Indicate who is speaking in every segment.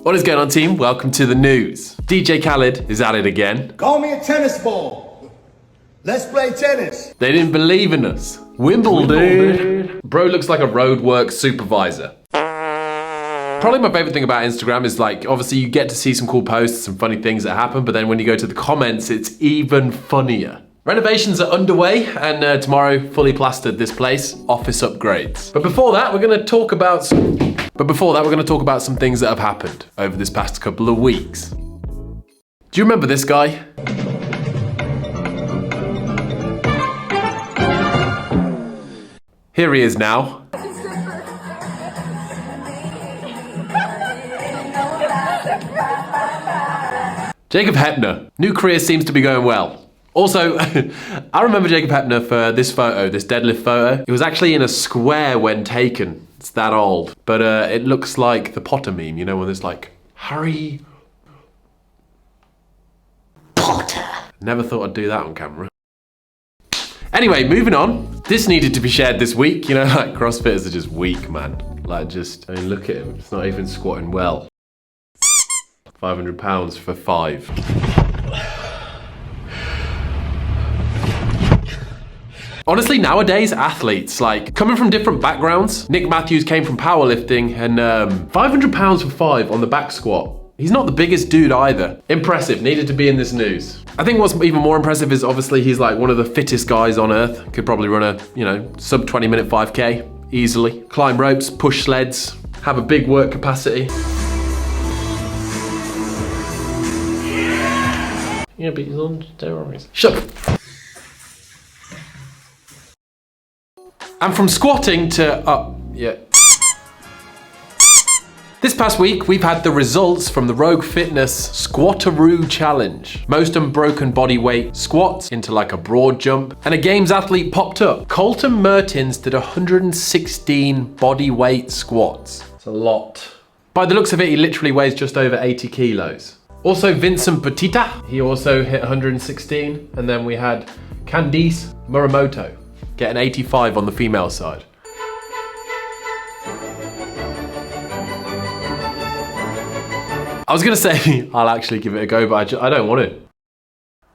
Speaker 1: What is going on, team? Welcome to the news. DJ Khaled is at it again.
Speaker 2: Call me a tennis ball. Let's play tennis.
Speaker 1: They didn't believe in us. Wimbledon. Bro looks like a roadwork supervisor. Probably my favorite thing about Instagram is like, obviously you get to see some cool posts and funny things that happen, but then when you go to the comments, it's even funnier. Renovations are underway and tomorrow fully plastered this place, office upgrades. But before that, we're gonna talk about some things that have happened over this past couple of weeks. Do you remember this guy? Here he is now. Jacob Hepner. New career seems to be going well. Also, I remember Jacob Hepner for this photo, this deadlift photo. It was actually in a square when taken. It's that old. But it looks like the Potter meme, you know, when it's like, Harry Potter. Never thought I'd do that on camera. Anyway, moving on. This needed to be shared this week. You know, like CrossFitters are just weak, man. Like I mean, look at him. It's not even squatting well. 500 pounds for 5. Honestly, nowadays, athletes, like, coming from different backgrounds. Nick Matthews came from powerlifting and 500 pounds for 5 on the back squat. He's not the biggest dude either. Impressive, needed to be in this news. I think what's even more impressive is obviously he's like one of the fittest guys on earth. Could probably run a, you know, sub 20-minute 5K easily. Climb ropes, push sleds, have a big work capacity. Yeah, but he's on steroids. Shut up. And from squatting to, yeah. This past week, we've had the results from the Rogue Fitness Squattaroo Challenge. Most unbroken body weight squats into like a broad jump, and a games athlete popped up. Colton Mertins did 116 body weight squats. It's a lot. By the looks of it, he literally weighs just over 80 kilos. Also, Vincent Petita, he also hit 116. And then we had Candice Muramoto, getting 85 on the female side. I was gonna say, I'll actually give it a go, but I don't want to.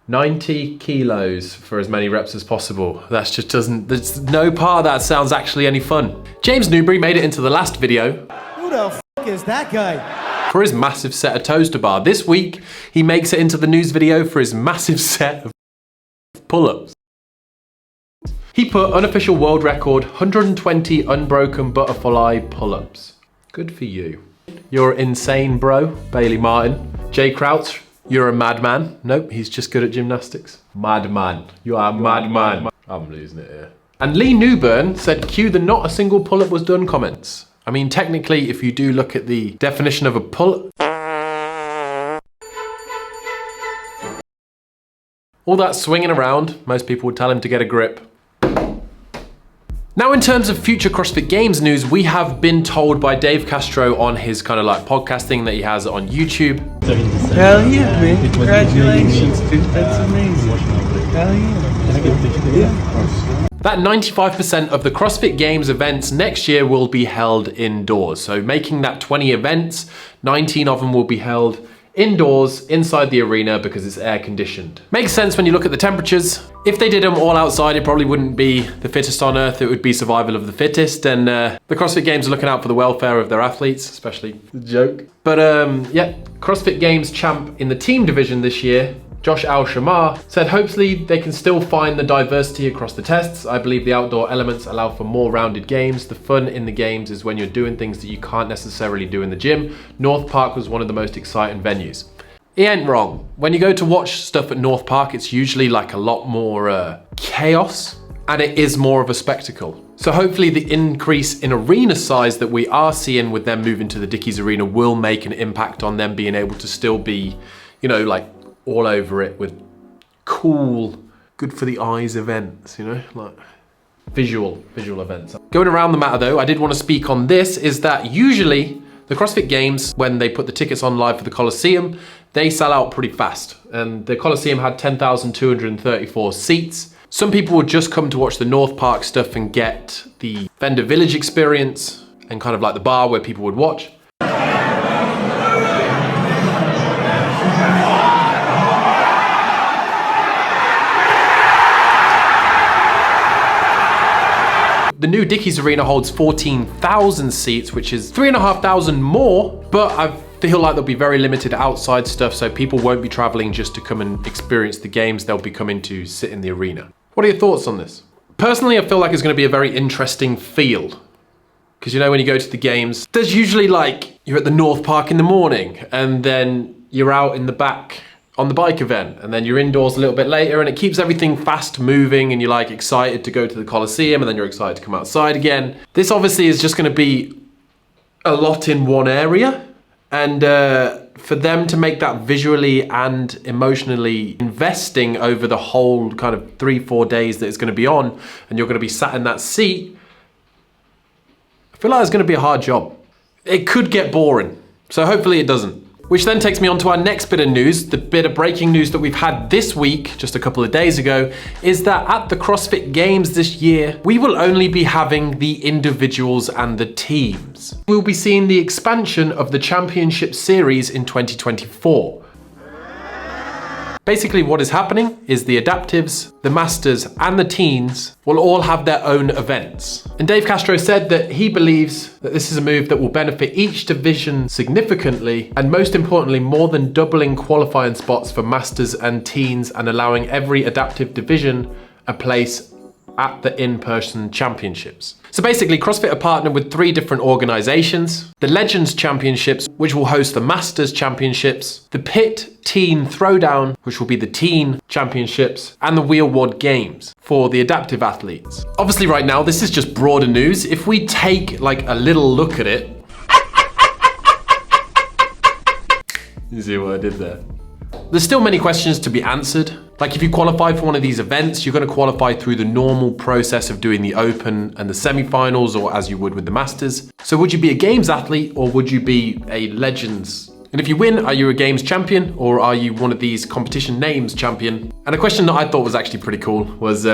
Speaker 1: 90 kilos for as many reps as possible. That's just there's no part of that sounds actually any fun. James Newbury made it into the last video.
Speaker 2: Who the f is that guy?
Speaker 1: For his massive set of toes to bar. This week, he makes it into the news video for his massive set of pull-ups. He put unofficial world record 120 unbroken butterfly pull-ups. Good for you. You're insane, bro. Bailey Martin. Jay Crouch, you're a madman. Nope, he's just good at gymnastics. Madman. You are a madman. I'm losing it here. And Lee Newburn said, cue the not a single pull-up was done comments. I mean, technically, if you do look at the definition of a pull-up, all that swinging around, most people would tell him to get a grip. Now, in terms of future CrossFit Games news, we have been told by Dave Castro on his kind of like podcasting that he has on YouTube.
Speaker 3: Hell yeah, man. Congratulations, dude. That's amazing. Hell yeah.
Speaker 1: That 95% of the CrossFit Games events next year will be held indoors. So making that 20 events, 19 of them will be held indoors inside the arena because it's air conditioned. Makes sense when you look at the temperatures. If they did them all outside, it probably wouldn't be the fittest on earth. It would be survival of the fittest. And the CrossFit Games are looking out for the welfare of their athletes, especially the joke. But yeah, CrossFit Games champ in the team division this year, Josh Al-Shamar, said hopefully they can still find the diversity across the tests. I believe the outdoor elements allow for more rounded games. The fun in the games is when you're doing things that you can't necessarily do in the gym. North Park was one of the most exciting venues. He ain't wrong. When you go to watch stuff at North Park, it's usually like a lot more chaos, and it is more of a spectacle. So hopefully the increase in arena size that we are seeing with them moving to the Dickies Arena will make an impact on them being able to still be, you know, like all over it with cool, good for the eyes events, you know, like visual events. Going around the matter though, I did want to speak on this, is that usually the CrossFit Games, when they put the tickets on live for the Coliseum, they sell out pretty fast. And the Coliseum had 10,234 seats. Some people would just come to watch the North Park stuff and get the Fender Village experience and kind of like the bar where people would watch. The new Dickies Arena holds 14,000 seats, which is 3,500 more, but I feel like there'll be very limited outside stuff, so people won't be traveling just to come and experience the games. They'll be coming to sit in the arena. What are your thoughts on this? Personally, I feel like it's going to be a very interesting field. Because you know, when you go to the games, there's usually like, you're at the North Park in the morning, and then you're out in the back on the bike event, and then you're indoors a little bit later, and it keeps everything fast moving, and you're like excited to go to the Coliseum, and then you're excited to come outside again. This obviously is just going to be a lot in one area, and for them to make that visually and emotionally investing over the whole kind of 3-4 days that it's going to be on, and you're going to be sat in that seat, I feel like it's going to be a hard job. It could get boring, so hopefully it doesn't. Which then takes me on to our next bit of news. The bit of breaking news that we've had this week, just a couple of days ago, is that at the CrossFit Games this year, we will only be having the individuals and the teams. We'll be seeing the expansion of the Championship Series in 2024. Basically what is happening is the adaptives, the masters, and the teens will all have their own events. And Dave Castro said that he believes that this is a move that will benefit each division significantly, and most importantly, more than doubling qualifying spots for masters and teens and allowing every adaptive division a place at the in-person championships. So basically, CrossFit are partnered with 3 different organizations: the Legends Championships, which will host the Masters Championships, the Pit Teen Throwdown, which will be the Teen Championships, and the Wheel Wad Games for the adaptive athletes. Obviously right now, this is just broader news. If we take like a little look at it, you see what I did there? There's still many questions to be answered. Like if you qualify for one of these events, you're going to qualify through the normal process of doing the Open and the semi-finals, or as you would with the Masters. So would you be a Games athlete, or would you be a Legends? And if you win, are you a Games champion, or are you one of these competition names champion? And a question that I thought was actually pretty cool was,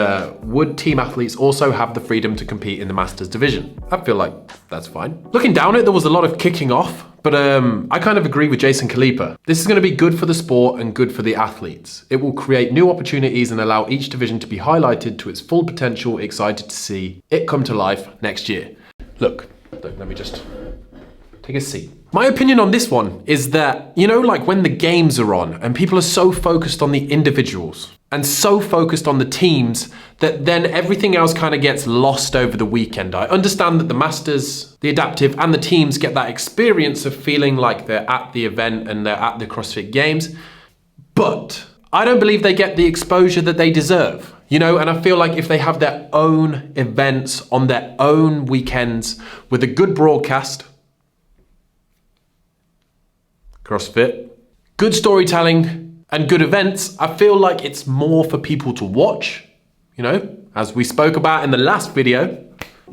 Speaker 1: would team athletes also have the freedom to compete in the Masters division? I feel like that's fine. Looking down it, there was a lot of kicking off, but I kind of agree with Jason Kalipa. This is going to be good for the sport and good for the athletes. It will create new opportunities and allow each division to be highlighted to its full potential. Excited to see it come to life next year. Look, let me just take a seat. My opinion on this one is that, you know, like when the games are on and people are so focused on the individuals and so focused on the teams that then everything else kind of gets lost over the weekend. I understand that the Masters, the adaptive, and the teams get that experience of feeling like they're at the event and they're at the CrossFit Games, but I don't believe they get the exposure that they deserve. You know, and I feel like if they have their own events on their own weekends with a good broadcast, CrossFit, good storytelling, and good events, I feel like it's more for people to watch, you know, as we spoke about in the last video,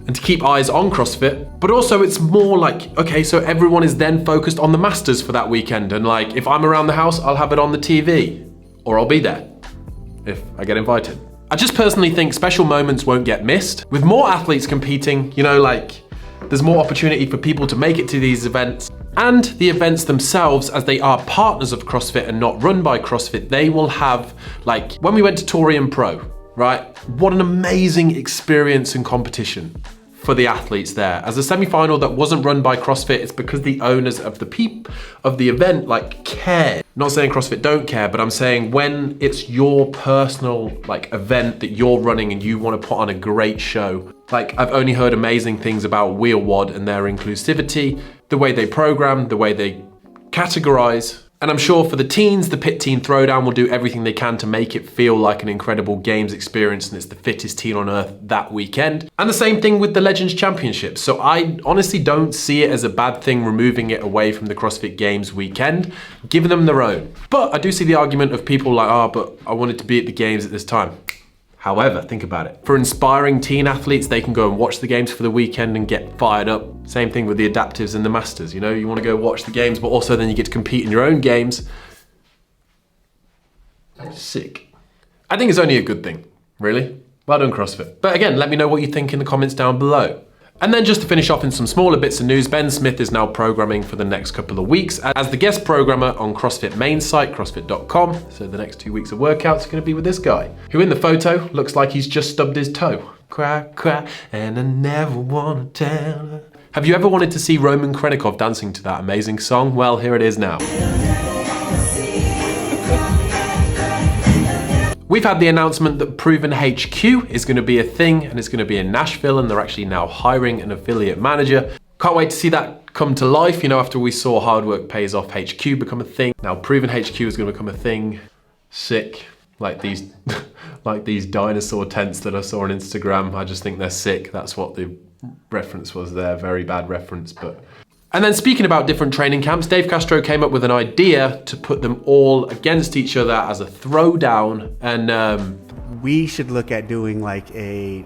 Speaker 1: and to keep eyes on CrossFit. But also it's more like, okay, so everyone is then focused on the Masters for that weekend, and like, if I'm around the house, I'll have it on the TV, or I'll be there, if I get invited. I just personally think special moments won't get missed. With more athletes competing, you know, like, there's more opportunity for people to make it to these events. And the events themselves, as they are partners of CrossFit and not run by CrossFit, they will have, like, when we went to Torium Pro, right? What an amazing experience and competition for the athletes there. As a semi-final that wasn't run by CrossFit, it's because the owners of the event like cared. Not saying CrossFit don't care, but I'm saying when it's your personal like event that you're running and you want to put on a great show. Like, I've only heard amazing things about Wheel Wad and their inclusivity, the way they program, the way they categorize. And I'm sure for the teens, the Pit Teen Throwdown will do everything they can to make it feel like an incredible games experience, and it's the fittest teen on earth that weekend. And the same thing with the Legends Championships. So I honestly don't see it as a bad thing removing it away from the CrossFit Games weekend, giving them their own. But I do see the argument of people like, oh, but I wanted to be at the games at this time. However, think about it. For inspiring teen athletes, they can go and watch the games for the weekend and get fired up. Same thing with the adaptives and the masters. You know, you want to go watch the games, but also then you get to compete in your own games. Sick. I think it's only a good thing, really. Well done, CrossFit. But again, let me know what you think in the comments down below. And then just to finish off in some smaller bits of news, Ben Smith is now programming for the next couple of weeks as the guest programmer on CrossFit main site, crossfit.com. So the next 2 weeks of workouts are going to be with this guy, who in the photo looks like he's just stubbed his toe. cry, and I never wanna tell her. Have you ever wanted to see Roman Krenikov dancing to that amazing song? Well, here it is now. We've had the announcement that Proven HQ is going to be a thing, and it's going to be in Nashville, and they're actually now hiring an affiliate manager. Can't wait to see that come to life, you know, after we saw Hard Work Pays Off HQ become a thing. Now Proven HQ is going to become a thing. Sick. Like these, like these dinosaur tents that I saw on Instagram. I just think they're sick. That's what the reference was there. Very bad reference, but. And then speaking about different training camps, Dave Castro came up with an idea to put them all against each other as a throwdown. And
Speaker 4: we should look at doing like a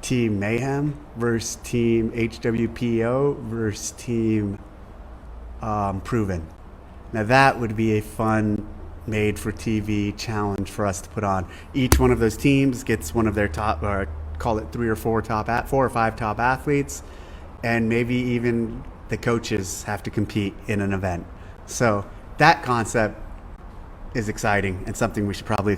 Speaker 4: Team Mayhem versus Team HWPO versus Team Proven. Now that would be a fun made for TV challenge for us to put on. Each one of those teams gets one of their top, or call it 4 or 5 top athletes, and maybe even the coaches have to compete in an event. So that concept is exciting and something we should probably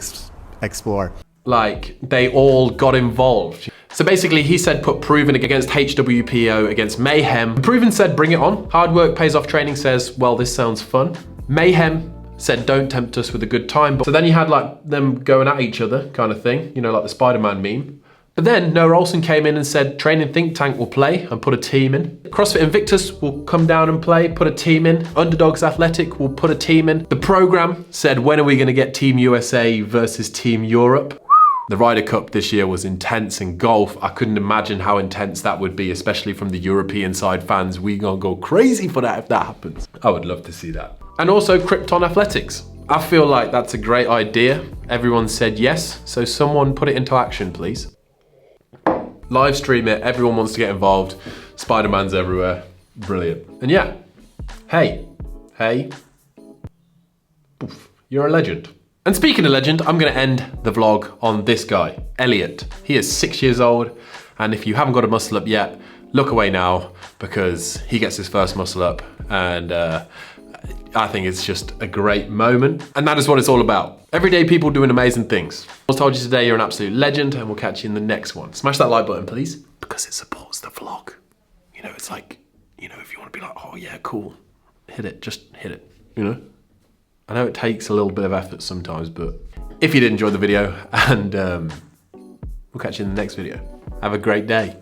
Speaker 4: explore.
Speaker 1: Like, they all got involved. So basically he said put Proven against HWPO against Mayhem. Proven said bring it on. Hard Work Pays Off Training says, well, this sounds fun. Mayhem said don't tempt us with a good time. So then you had like them going at each other kind of thing, you know, like the Spider-Man meme. But then Noah Olsen came in and said Training Think Tank will play and put a team in. CrossFit Invictus will come down and play, put a team in. Underdogs Athletic will put a team in. The program said when are we going to get Team USA versus Team Europe? The Ryder Cup this year was intense in golf. I couldn't imagine how intense that would be, especially from the European side fans. We gonna go crazy for that if that happens. I would love to see that. And also Krypton Athletics. I feel like that's a great idea. Everyone said yes, so someone put it into action, please. Live stream it, everyone wants to get involved. Spider-Man's everywhere, brilliant. And yeah, hey, oof, you're a legend. And speaking of legend, I'm gonna end the vlog on this guy, Elliot. He is 6 years old, and if you haven't got a muscle up yet, look away now, because he gets his first muscle up, and I think it's just a great moment. And that is what it's all about. Everyday people doing amazing things. I told you today you're an absolute legend, and we'll catch you in the next one. Smash that like button, please, because it supports the vlog. You know, it's like, you know, if you want to be like, oh yeah, cool, hit it, just hit it, you know? I know it takes a little bit of effort sometimes, but if you did enjoy the video, and we'll catch you in the next video. Have a great day.